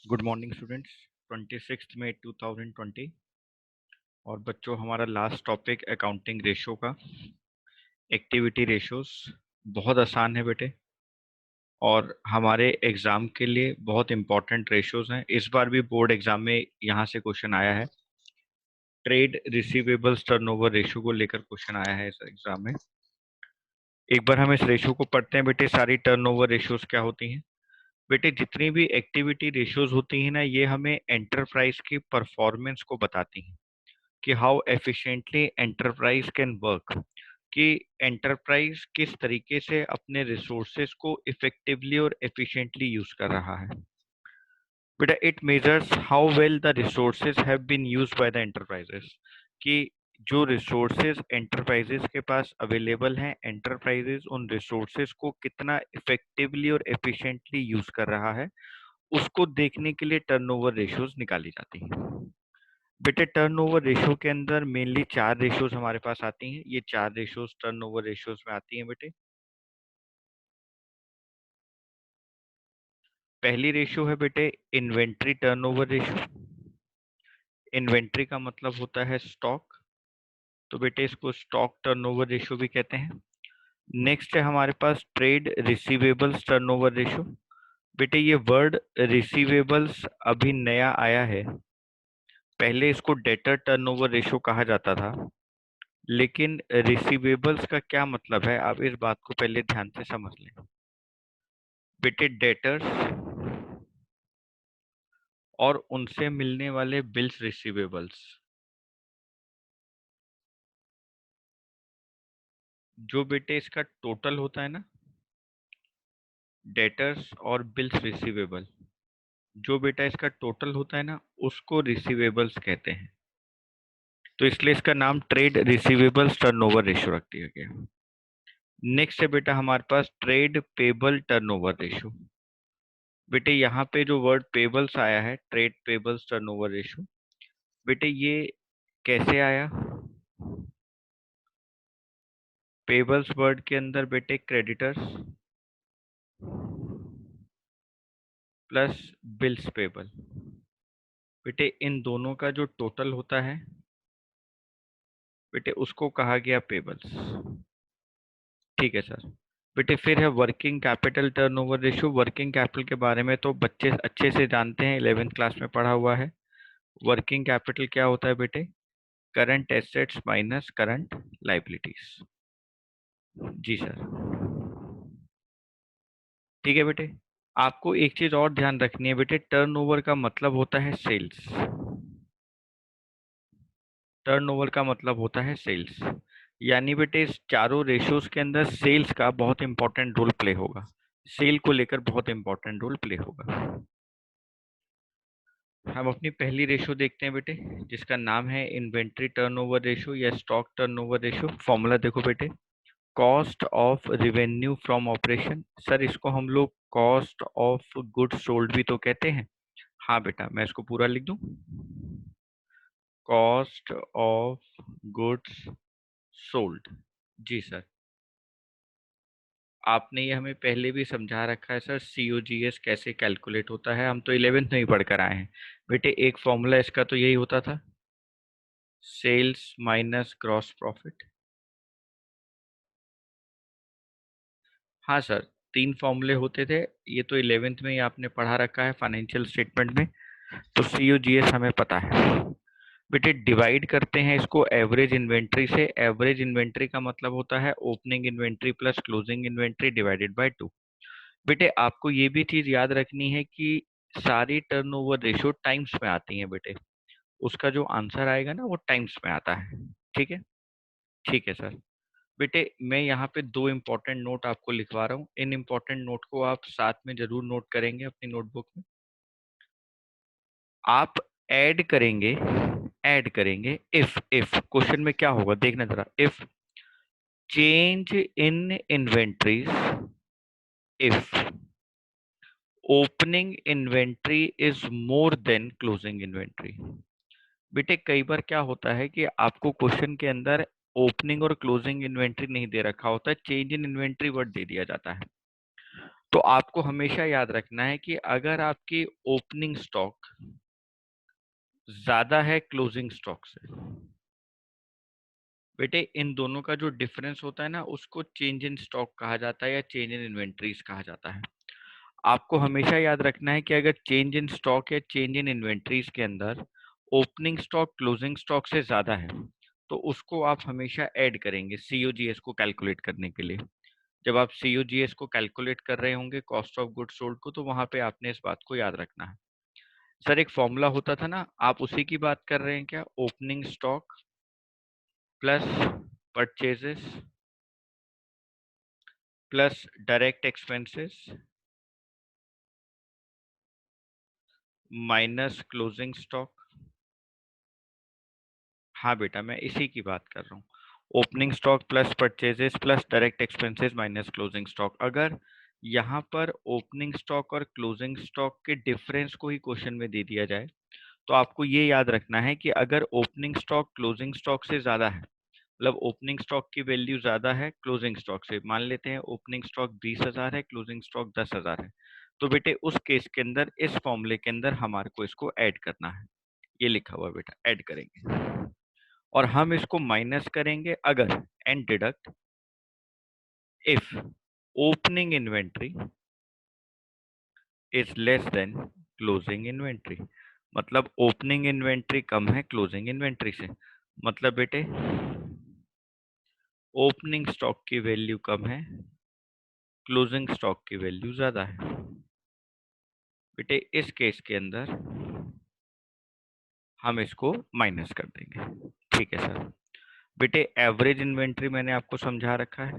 Good morning students. 26 मई 2020 और बच्चों हमारा लास्ट टॉपिक अकाउंटिंग रेशो का एक्टिविटी रेशोस बहुत आसान है बेटे और हमारे एग्जाम के लिए बहुत इंपॉर्टेंट रेशोस हैं। इस बार भी बोर्ड एग्जाम में यहाँ से क्वेश्चन आया है। ट्रेड रिसीवेबल्स टर्नओवर रेशो को लेकर क्वेश्चन आया है इस एग्जाम में। एक बार हम इस रेशो को पढ़ते हैं बेटे। सारी टर्नओवर रेशोस क्या होती हैं बेटे? जितनी भी एक्टिविटी रेशियोज होती हैं ना, ये हमें एंटरप्राइज की परफॉर्मेंस को बताती हैं कि how efficiently enterprise can work, कि एंटरप्राइज किस तरीके से अपने रिसोर्सेज को इफेक्टिवली और एफिशिएंटली यूज कर रहा है। बेटा it measures how well the resources have been used by the enterprises, कि जो रिसोर्सेज एंटरप्राइजेस के पास अवेलेबल हैं, एंटरप्राइजेस उन रिसोर्सेज को कितना इफेक्टिवली और एफिशिएंटली यूज कर रहा है, उसको देखने के लिए टर्नओवर रेशियोज निकाली जाती हैं। बेटे टर्नओवर रेशियो के अंदर मेनली 4 रेशियोज हमारे पास आती हैं। ये 4 रेशियोज टर्नओवर रेशियोज में आती हैं बेटे। पहली रेशियो है बेटे इन्वेंट्री टर्नओवर रेशियो। इन्वेंट्री का मतलब होता है स्टॉक, तो बेटे इसको स्टॉक टर्नओवर रेशियो भी कहते हैं। नेक्स्ट है हमारे पास ट्रेड रिसीवेबल्स टर्नओवर रेशियो। बेटे ये वर्ड रिसीवेबल्स अभी नया आया है, पहले इसको डेटर टर्नओवर रेशियो कहा जाता था। लेकिन रिसीवेबल्स का क्या मतलब है, आप इस बात को पहले ध्यान से समझ लें। बेटे डेटर्स और उनसे मिलने वाले बिल्स रिसीवेबल्स, जो बेटे इसका टोटल होता है ना, डेटर्स और बिल्स रिसीवेबल, जो बेटा इसका टोटल होता है ना, उसको रिसीवेबल्स कहते हैं। तो इसलिए इसका नाम ट्रेड रिसीवेबल्स टर्नओवर रेशियो रख दिया गया। नेक्स्ट है बेटा हमारे पास ट्रेड पेबल टर्नओवर रेशियो। बेटे यहाँ पे जो वर्ड पेबल्स आया है, ट्रेड पेबल्स टर्नओवर रेशियो, बेटे ये कैसे आया? पेबल्स वर्ड के अंदर बेटे क्रेडिटर्स प्लस बिल्स पेबल, बेटे इन दोनों का जो टोटल होता है बेटे उसको कहा गया पेबल्स। ठीक है सर। बेटे फिर है working capital turnover ratio. Working capital के बारे में तो बच्चे अच्छे से जानते हैं, 11th क्लास में पढ़ा हुआ है। वर्किंग कैपिटल क्या होता है बेटे? Current assets minus current liabilities. जी सर। ठीक है बेटे। आपको एक चीज और ध्यान रखनी है बेटे, टर्नओवर का मतलब होता है सेल्स। टर्नओवर का मतलब होता है सेल्स, यानी बेटे इस चारों रेशियोज के अंदर सेल्स का बहुत इंपॉर्टेंट रोल प्ले होगा। सेल को लेकर बहुत इंपॉर्टेंट रोल प्ले होगा। हम अपनी पहली रेशियो देखते हैं बेटे, जिसका नाम है इन्वेंट्री टर्नओवर रेशियो या स्टॉक टर्नओवर रेशियो। फॉर्मूला देखो बेटे, cost of revenue from operation. Sir इसको हम लोग कॉस्ट ऑफ गुड्स सोल्ड भी तो कहते हैं। हाँ बेटा, मैं इसको पूरा लिख दूं, कॉस्ट ऑफ गुड्स सोल्ड। जी सर। आपने ये हमें पहले भी समझा रखा है सर, COGS कैसे कैलकुलेट होता है, हम तो 11th में ही पढ़ कर आए हैं बेटे। एक फॉर्मूला इसका तो यही होता था, सेल्स माइनस ग्रॉस प्रॉफिट। हाँ सर, 3 फॉर्मूले होते थे, ये तो 11th में ही आपने पढ़ा रखा है फाइनेंशियल स्टेटमेंट में, तो COGS हमें पता है बेटे। डिवाइड करते हैं इसको एवरेज इन्वेंट्री से। एवरेज इन्वेंट्री का मतलब होता है opening inventory plus closing inventory divided by 2। बेटे आपको ये भी चीज याद रखनी है कि सारी टर्नओवर रेशियो टाइम्स में आती हैं बेटे, उसका जो आंसर आएगा ना वो टाइम्स में आता है। ठीक है। ठीक है सर। बेटे मैं यहाँ पे 2 इंपॉर्टेंट नोट आपको लिखवा रहा हूँ, इन इंपॉर्टेंट नोट को आप साथ में जरूर नोट करेंगे अपनी नोटबुक में। आप ऐड करेंगे इफ क्वेश्चन में क्या होगा देखना जरा, if change in inventories, if opening inventory is more than closing inventory. बेटे कई बार क्या होता है कि आपको क्वेश्चन के अंदर ओपनिंग और क्लोजिंग इन्वेंट्री नहीं दे रखा होता है, चेंज इन इन्वेंट्री वर्ड दे दिया जाता है। तो आपको हमेशा याद रखना है कि अगर आपकी ओपनिंग स्टॉक ज्यादा है क्लोजिंग स्टॉक से, बेटे इन दोनों का जो डिफरेंस होता है ना, उसको चेंज इन स्टॉक कहा जाता है या चेंज इन इन्वेंट्रीज कहा जाता है। आपको हमेशा याद रखना है कि अगर चेंज इन स्टॉक या चेंज इन इन्वेंट्रीज के अंदर ओपनिंग स्टॉक क्लोजिंग स्टॉक से ज्यादा है, तो उसको आप हमेशा ऐड करेंगे सीओजीएस को कैलकुलेट करने के लिए। जब आप सीओजीएस को कैलकुलेट कर रहे होंगे कॉस्ट ऑफ गुड्स सोल्ड को, तो वहां पे आपने इस बात को याद रखना है। सर एक फॉर्मूला होता था ना, आप उसी की बात कर रहे हैं क्या? Opening stock plus purchases plus direct expenses minus closing stock. हाँ बेटा, मैं इसी की बात कर रहा हूँ। Opening stock plus purchases plus direct expenses minus closing stock. अगर यहाँ पर ओपनिंग स्टॉक और क्लोजिंग स्टॉक के डिफरेंस को ही क्वेश्चन में दे दिया जाए, तो आपको ये याद रखना है कि अगर ओपनिंग स्टॉक क्लोजिंग स्टॉक से ज्यादा है, मतलब ओपनिंग स्टॉक की वैल्यू ज्यादा है क्लोजिंग स्टॉक से, मान लेते हैं ओपनिंग स्टॉक 20,000 है, क्लोजिंग स्टॉक 10,000 है, तो बेटे उस केस के अंदर इस फॉर्मूले के अंदर हमारे को इसको ऐड करना है। ये लिखा हुआ है बेटा, ऐड करेंगे और हम इसको माइनस करेंगे अगर and deduct if opening inventory is less than closing inventory. मतलब ओपनिंग इन्वेंट्री कम है क्लोजिंग इन्वेंट्री से, मतलब बेटे ओपनिंग स्टॉक की वैल्यू कम है क्लोजिंग स्टॉक की वैल्यू ज्यादा है। बेटे इस केस के अंदर हम इसको माइनस कर देंगे। ठीक है सर। बेटे एवरेज इन्वेंट्री मैंने आपको समझा रखा है,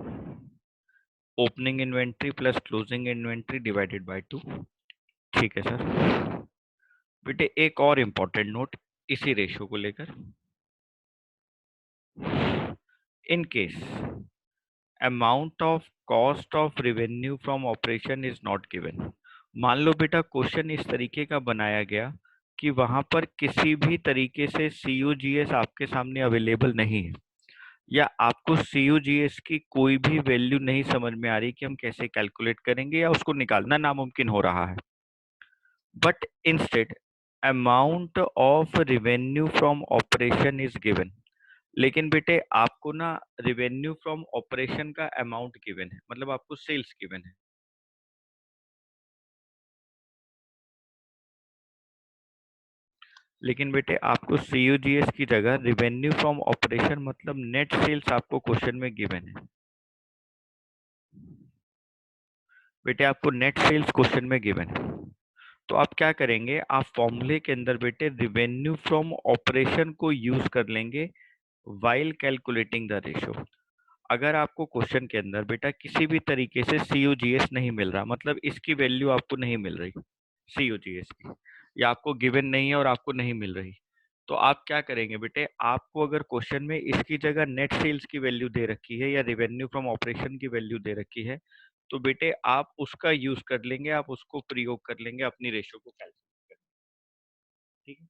opening inventory plus closing inventory divided by 2। ठीक है सर। बेटे एक और इम्पोर्टेंट नोट इसी रेशियो को लेकर, in case amount of cost of revenue from operation is not given. मान लो बेटा क्वेश्चन इस तरीके का बनाया गया कि वहां पर किसी भी तरीके से सीयूजीएस आपके सामने अवेलेबल नहीं है, या आपको सीयूजीएस की कोई भी वैल्यू नहीं समझ में आ रही कि हम कैसे कैलकुलेट करेंगे, या उसको निकालना नामुमकिन हो रहा है, but instead amount of revenue from operation is given. लेकिन बेटे आपको ना रेवेन्यू फ्रॉम ऑपरेशन का अमाउंट गिवन है, मतलब आपको सेल्स गिवन है। लेकिन बेटे आपको सीयूजीएस की जगह रेवेन्यू फ्रॉम ऑपरेशन मतलब नेट सेल्स आपको क्वेश्चन में गिवन है। बेटे आपको नेट सेल्स क्वेश्चन में गिवन है, तो आप क्या करेंगे, आप फॉर्मूले के अंदर बेटे रेवेन्यू फ्रॉम ऑपरेशन को यूज कर लेंगे वाइल कैलकुलेटिंग द रेशियो। अगर आपको क्वेश्चन के अंदर बेटा किसी भी तरीके से सीयूजीएस नहीं मिल रहा, मतलब इसकी वैल्यू आपको नहीं मिल रही सीयूजीएस की, या आपको गिवन नहीं है और आपको नहीं मिल रही, तो आप क्या करेंगे बेटे, आपको अगर क्वेश्चन में इसकी जगह नेट सेल्स की वैल्यू दे रखी है या रेवेन्यू फ्रॉम ऑपरेशन की वैल्यू दे रखी है, तो बेटे आप उसका यूज कर लेंगे, आप उसको प्रयोग कर लेंगे अपनी रेशियो को कैलकुलेट करने। ठीक है।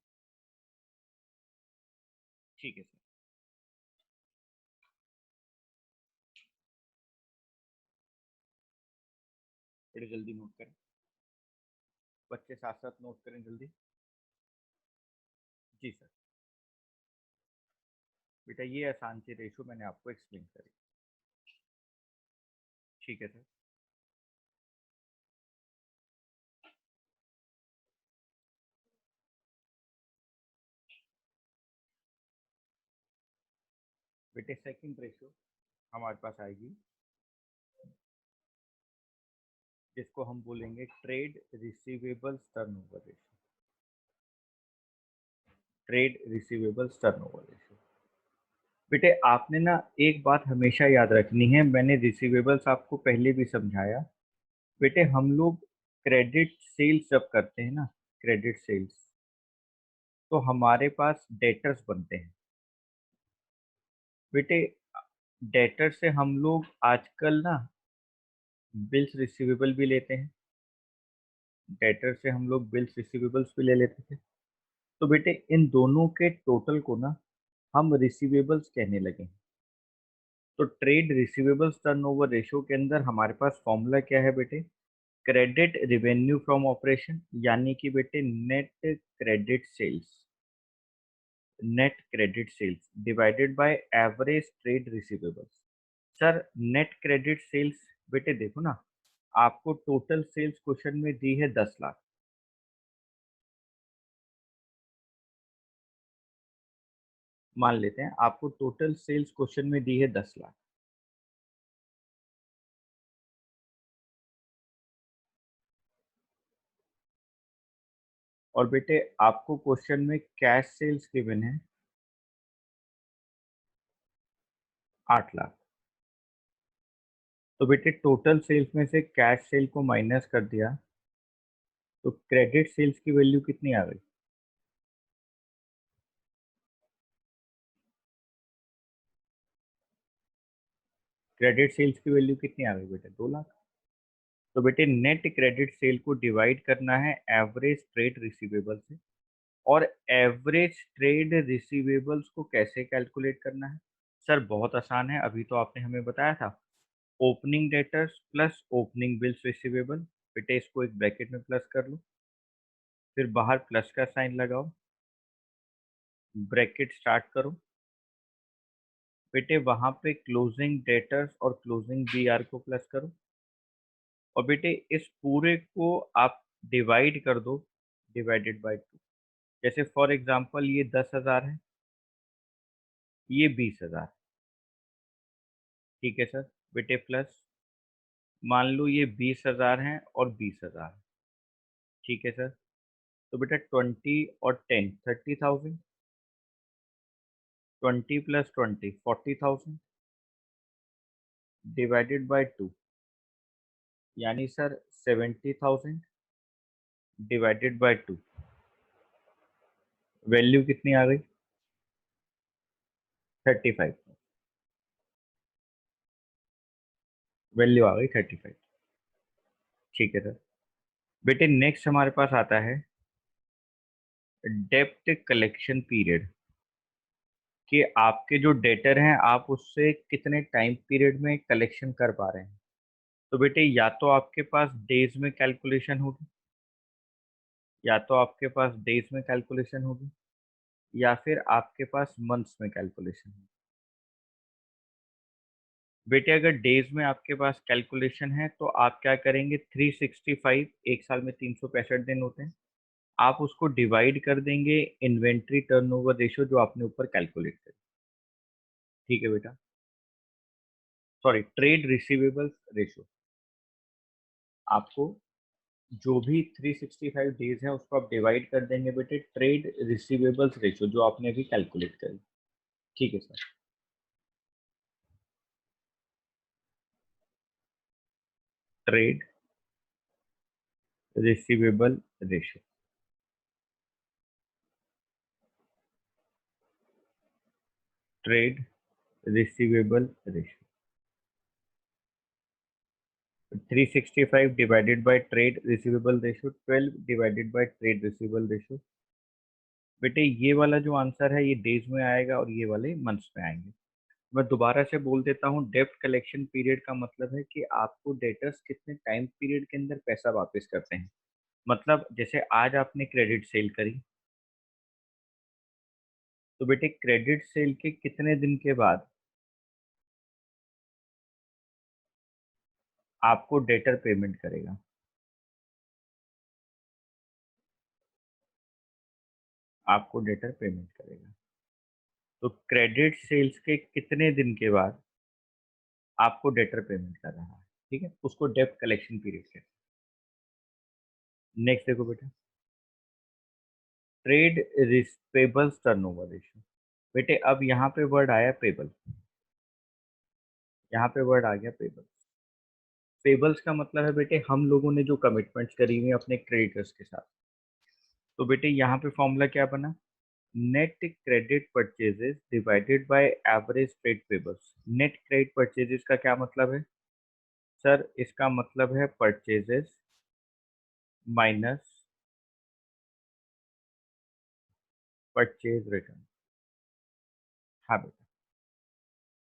ठीक है सर। बड़े जल्दी नोट करें, बच्चे साथ साथ नोट करें जल्दी। जी सर। बेटा ये आसान सी रेशो मैंने आपको एक्सप्लेन करी। ठीक है सर। बेटे सेकंड रेशो हमारे पास आएगी, जिसको हम बोलेंगे trade receivables turnover ratio. Trade receivables turnover ratio. बेटे आपने ना एक बात हमेशा याद रखनी है, मैंने रिसीवेबल्स आपको पहले भी समझाया। बेटे हम लोग क्रेडिट सेल्स जब करते हैं ना, क्रेडिट सेल्स, तो हमारे पास डेटर्स बनते हैं। बेटे डेटर से हम लोग आजकल ना बिल्स रिसीवेबल भी लेते हैं, डेटर से हम लोग बिल्स रिसीवेबल्स भी ले लेते थे। तो बेटे इन दोनों के टोटल को ना हम रिसीवेबल्स कहने लगे। तो ट्रेड रिसीवेबल्स टर्नओवर रेशियो के अंदर हमारे पास फॉर्मूला क्या है बेटे, क्रेडिट रिवेन्यू फ्रॉम ऑपरेशन यानी कि बेटे net credit sales divided by average trade receivables. Sir net credit sales बेटे देखो ना, आपको टोटल सेल्स क्वेश्चन में दी है 10 लाख। मान लेते हैं आपको टोटल सेल्स क्वेश्चन में दी है 10 लाख। और बेटे आपको क्वेश्चन में कैश सेल्स गिवन है 8 लाख। तो बेटे टोटल सेल्स में से कैश सेल को माइनस कर दिया तो क्रेडिट सेल्स की वैल्यू कितनी आ गई? क्रेडिट सेल्स की वैल्यू कितनी आ गई बेटे? 2 लाख। तो बेटे नेट क्रेडिट सेल को डिवाइड करना है एवरेज ट्रेड रिसीवेबल से। और एवरेज ट्रेड रिसीवेबल्स को कैसे कैलकुलेट करना है? सर बहुत आसान है, अभी तो आपने हमें बताया था। Opening debtors plus opening bills receivable. बेटे इसको एक ब्रैकेट में प्लस कर लो, फिर बाहर प्लस का साइन लगाओ, ब्रैकेट स्टार्ट करो। बेटे वहां पे क्लोजिंग डेटर्स और क्लोजिंग बीआर को प्लस करो। और बेटे इस पूरे को आप डिवाइड कर दो, डिवाइडेड बाय 2। जैसे फॉर एग्जांपल ये 10,000 है, ये 20,000। ठीक है सर। बेटे प्लस मान लो ये 20,000 है और 20,000। ठीक है सर। तो बेटा 20 और 10 30,000। 20 प्लस 20 40,000 डिवाइडेड बाय 2, यानी सर 70,000 डिवाइडेड बाय 2। वैल्यू कितनी आ गई? 35। वैल्यू आ गई 35। ठीक है सर। बेटे नेक्स्ट हमारे पास आता है डेप्ट कलेक्शन पीरियड, कि आपके जो डेटर हैं आप उससे कितने टाइम पीरियड में कलेक्शन कर पा रहे हैं। तो बेटे या तो आपके पास डेज में कैलकुलेशन होगी, या तो आपके पास डेज में कैलकुलेशन होगी, या फिर आपके पास मंथ्स में कैलकुलेशन होगी। बेटे अगर डेज में आपके पास कैलकुलेशन है तो आप क्या करेंगे, 365, एक साल में 365 दिन होते हैं, आप उसको डिवाइड कर देंगे इन्वेंट्री टर्नओवर रेशियो जो आपने ऊपर कैलकुलेट करी। ठीक है बेटा, सॉरी ट्रेड रिसीवेबल्स रेशियो। आपको जो भी 365 डेज है उसको आप डिवाइड कर देंगे बेटे ट्रेड रिसीवेबल्स रेशियो जो आपने अभी कैलकुलेट करी। ठीक है sir. Trade receivable ratio, trade receivable ratio 365 divided by trade receivable ratio 12 divided by trade receivable ratio. बेटे ये वाला जो आंसर है ये डेज में आएगा और ये वाले मंथ्स में आएंगे। मैं दोबारा से बोल देता हूँ, डेब्ट कलेक्शन पीरियड का मतलब है कि आपको डेटर्स कितने टाइम पीरियड के अंदर पैसा वापस करते हैं। मतलब जैसे आज आपने क्रेडिट सेल करी, तो बेटे क्रेडिट सेल के कितने दिन के बाद आपको डेटर पेमेंट करेगा? आपको डेटर पेमेंट करेगा। तो क्रेडिट सेल्स के कितने दिन के बाद आपको डेटर पेमेंट कर रहा है? ठीक है, उसको डेब्ट कलेक्शन पीरियड कहते हैं। नेक्स्ट देखो बेटा, ट्रेड पेबल्स टर्नओवर रेशियो। बेटे अब यहाँ पे वर्ड आया पेबल, यहाँ पे वर्ड आ गया पेबल। पेबल्स का मतलब है बेटे हम लोगों ने जो कमिटमेंट्स करी हुई हैं अपने क्रेडिटर्स के साथ। तो बेटे यहाँ पे फॉर्मूला क्या बना, net credit purchases divided by average trade payables. Net credit purchases का क्या मतलब है? सर इसका मतलब है परचेजेस माइनस परचेज रिटर्न। हाँ बेटा,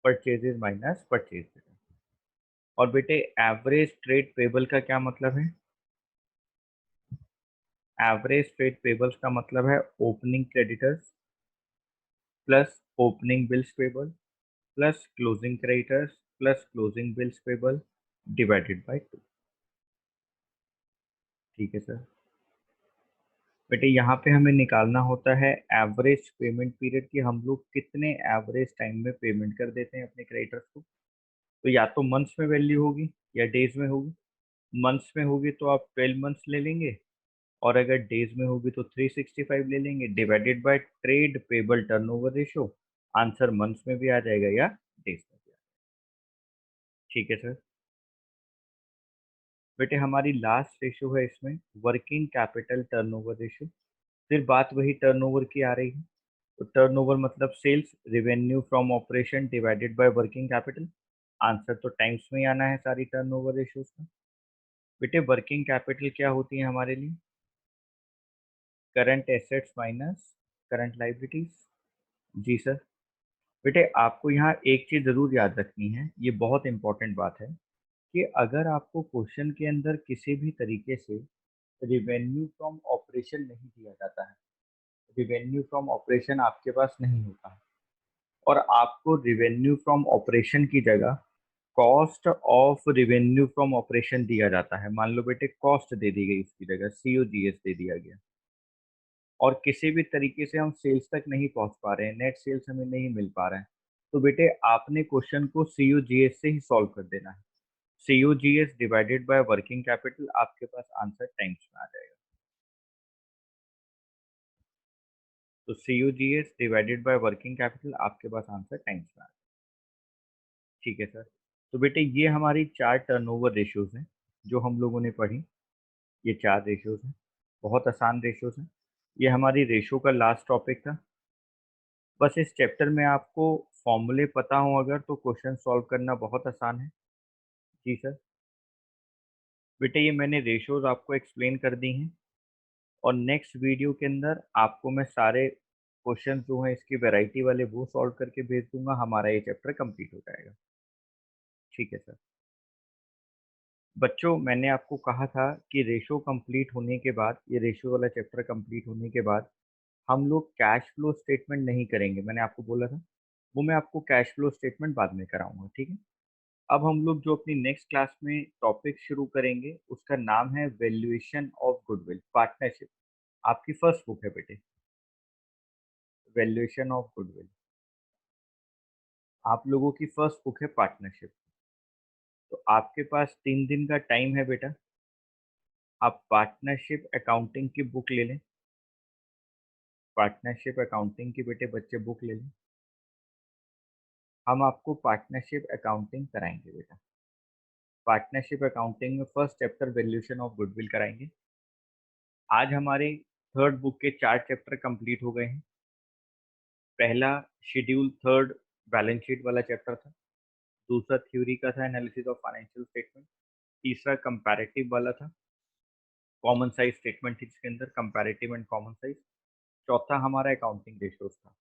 परचेजेस माइनस परचेज रिटर्न। और बेटे एवरेज ट्रेड पेबल का क्या मतलब है? एवरेज ट्रेड पेबल्स का मतलब है opening creditors plus opening bills payable plus closing creditors plus closing bills payable divided by 2। ठीक है सर। बेटे यहाँ पे हमें निकालना होता है एवरेज पेमेंट पीरियड की, हम लोग कितने एवरेज टाइम में पेमेंट कर देते हैं अपने क्रेडिटर्स को। तो या तो मंथ्स में वैल्यू होगी या डेज में होगी। मंथ्स में होगी तो आप 12 मंथ्स ले लेंगे, और अगर डेज में होगी तो 365 ले लेंगे divided by trade payable turnover ratio. Answer months में भी आ जाएगा या डेज में भी आ जाएगा। ठीक है सर। बेटे हमारी लास्ट रेशियो है इसमें वर्किंग कैपिटल टर्नओवर रेशियो। फिर बात वही टर्नओवर की आ रही है। तो टर्नओवर मतलब sales revenue from operation divided by working capital. Answer तो टाइम्स में ही आना है सारी टर्नओवर रेशियोज का। बेटे वर्किंग कैपिटल क्या होती है हमारे लिए? Current assets minus current liabilities. जी सर। बेटे आपको यहाँ एक चीज जरूर याद रखनी है, ये बहुत इंपॉर्टेंट बात है, कि अगर आपको क्वेश्चन के अंदर किसी भी तरीके से रिवेन्यू फ्रॉम ऑपरेशन नहीं दिया जाता है, रिवेन्यू फ्रॉम ऑपरेशन आपके पास नहीं होता है, और आपको रिवेन्यू फ्रॉम ऑपरेशन की जगह cost of revenue from operation दिया जाता है। मान लो बेटे कॉस्ट दे दी गई, उसकी जगह सीओजीएस दे दिया गया, और किसी भी तरीके से हम सेल्स तक नहीं पहुंच पा रहे हैं, नेट सेल्स हमें नहीं मिल पा रहा है, तो बेटे आपने क्वेश्चन को सीओजीएस से ही सॉल्व कर देना है। COGS divided by working capital, आपके पास आंसर टाइम्स में आ जाएगा। तो COGS divided by working capital आपके पास आंसर टाइम्स में आ जाएगा। ठीक है सर। तो बेटे ये हमारी 4 टर्नओवर रेशियोज हैं जो हम लोगों ने पढ़ी। ये 4 रेशियोज हैं, बहुत आसान रेशियोज हैं। ये हमारी रेशियो का लास्ट टॉपिक था। बस इस चैप्टर में आपको फॉर्मूले पता हो अगर, तो क्वेश्चन सॉल्व करना बहुत आसान है। जी सर। बेटे ये मैंने रेशियोज आपको एक्सप्लेन कर दी हैं, और नेक्स्ट वीडियो के अंदर आपको मैं सारे क्वेश्चन जो हैं इसकी वैरायटी वाले वो सॉल्व करके भेज दूंगा। हमारा ये चैप्टर कंप्लीट हो जाएगा। ठीक है सर। बच्चों मैंने आपको कहा था कि रेशो कंप्लीट होने के बाद, ये रेशो वाला चैप्टर कंप्लीट होने के बाद हम लोग कैश फ्लो स्टेटमेंट नहीं करेंगे, मैंने आपको बोला था। वो मैं आपको कैश फ्लो स्टेटमेंट बाद में कराऊंगा, ठीक है। अब हम लोग जो अपनी नेक्स्ट क्लास में टॉपिक शुरू करेंगे उसका नाम है वैल्यूएशन ऑफ गुडविल पार्टनरशिप। आपकी फर्स्ट बुक है बेटे, वैल्यूएशन ऑफ गुडविल। आप लोगों की फर्स्ट बुक है पार्टनरशिप। तो आपके पास 3 दिन का टाइम है बेटा। आप पार्टनरशिप अकाउंटिंग की बुक ले लें। पार्टनरशिप अकाउंटिंग की बेटे बच्चे बुक ले लें। हम आपको पार्टनरशिप अकाउंटिंग कराएंगे बेटा। पार्टनरशिप अकाउंटिंग में first chapter valuation of goodwill कराएंगे। आज हमारे थर्ड बुक के 4 चैप्टर कंप्लीट हो गए हैं। पहला शेड्यूल थर्ड बैलेंस शीट वाला चैप्टर था। दूसरा थ्योरी का था एनालिसिस ऑफ फाइनेंशियल स्टेटमेंट। तीसरा कंपैरेटिव वाला था, कॉमन साइज स्टेटमेंट थी जिसके अंदर कंपैरेटिव एंड कॉमन साइज। चौथा हमारा अकाउंटिंग रेशियोज था।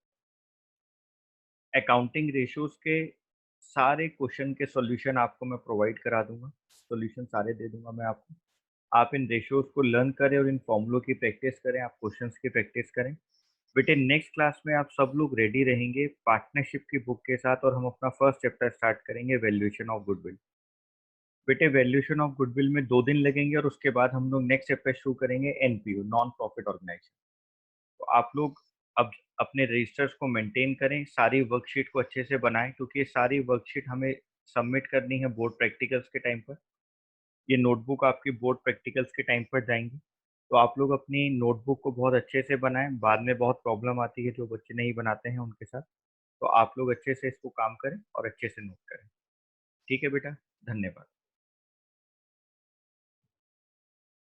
अकाउंटिंग रेशियोज के सारे क्वेश्चन के सॉल्यूशन आपको मैं प्रोवाइड करा दूंगा, सॉल्यूशन सारे दे दूंगा मैं आपको। आप इन रेशियोज को लर्न करें और इन फॉर्मूलों की प्रैक्टिस करें, आप क्वेश्चंस की प्रैक्टिस करें। बेटे नेक्स्ट क्लास में आप सब लोग रेडी रहेंगे पार्टनरशिप की बुक के साथ, और हम अपना फर्स्ट चैप्टर स्टार्ट करेंगे वैल्यूएशन ऑफ गुडविल। बेटे वैल्यूएशन ऑफ गुडविल में 2 दिन लगेंगे, और उसके बाद हम लोग नेक्स्ट चैप्टर शुरू करेंगे एनपीओ, नॉन प्रॉफिट ऑर्गेनाइजेशन। तो आप लोग अब अपने रजिस्टर्स को मेंटेन करें, सारी वर्कशीट को अच्छे से बनाएं, क्योंकि ये सारी वर्कशीट हमें सबमिट करनी है बोर्ड प्रैक्टिकल्स के टाइम पर। ये नोटबुक आपकी बोर्ड प्रैक्टिकल्स के टाइम पर जाएंगी। तो आप लोग अपनी नोटबुक को बहुत अच्छे से बनाएं, बाद में बहुत प्रॉब्लम आती है जो बच्चे नहीं बनाते हैं उनके साथ। तो आप लोग अच्छे से इसको काम करें और अच्छे से नोट करें। ठीक है बेटा, धन्यवाद।